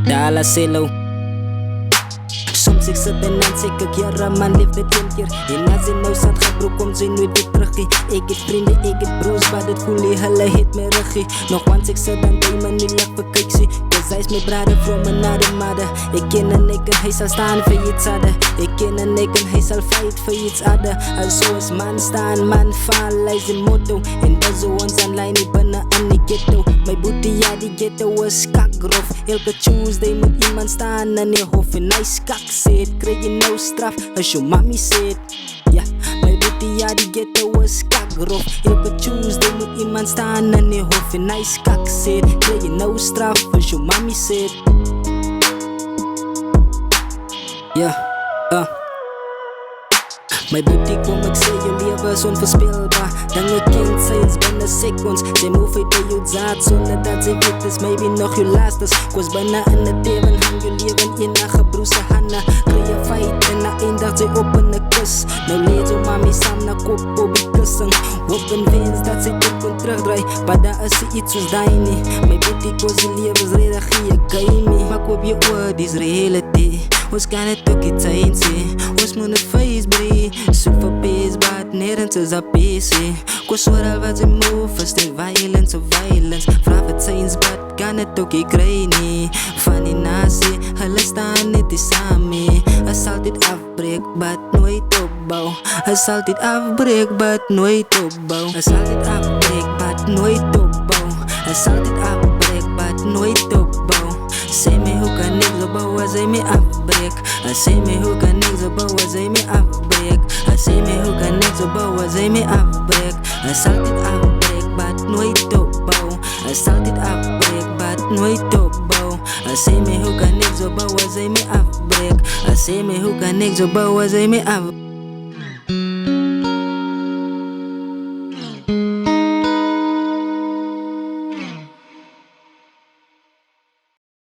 Dala selo soms ek sit en dan sê ek jare man leef dit een keer en as jy nou sit gebroek kom jy nooit weer teruggie. Ek het vriende, ek het broers wat dit voel nie, hulle het my ruggie. Nog once ek sit dan by my nie lag vir kyk sê cause hy's my brother from another mother. Ek ken en ek en hy sal staan vir iets ander. Ek ken en ek en hy sal fight vir iets ander. Also as man staan, man val, hy's die motto en dis so ons aanlyn nie binne in die ghetto. My boetie ja die ghetto is kakgrof. Elke Tuesday moet iemand staan in die hof en hy skak sê krijg jy nou straf as jou mami sê. Ja, my boetie ja die ghetto is kakgrof. Elke Tuesday moet iemand staan in die hof en hy skak sê krijg jy nou straf as jou mami sê. Ja, my boetie kom ek sê jou lewe is onverspilbaar. Dinge ken sy is binne seconds. Sy move uit by jou zaad sonder dat sy weet is maybe nog jou laastes. Cause binne in die teven hang jou leven in na gebroese hande. Kry jy fight en na eindig sy op in die kus. Nou leed jou mami saam na kop op die kussing. Hoop en wens dat sy dit kon terugdraai, maar daar is sy iets soos die nie. My boetie cause die lewe is redig hier kei nie. Maak op jou oor, die is reality. Ons kan het ook iets eens sê, ons moet het face breed. Soek vir peace, but nergens is op PC. Koos oral wat sy move, verstel violence of violence. Vraag wat signs, but kan het ook nie kry nie. Van die nasie, hulle staan net die samen. Is altyd afbreek, but nooit opbouw. Is altyd afbreek, but nooit opbouw. Is altyd afbreek, but nooit opbouw. Is altyd afbreek, but nooit opbouw. Sê my hoe kan ek zo bouw as hy my afbreek. Sê my hoe kan ek zo bouw as hy my afbreek. Sê my hoe kan ek zo bouw as hy my afbreek. Is altyd afbreek, but nooit opbouw. Is altyd afbreek, but nooit opbouw. Sê my hoe kan ek zo bouw as hy my afbreek. Sê my hoe kan ek zo bouw as hy my afbreek.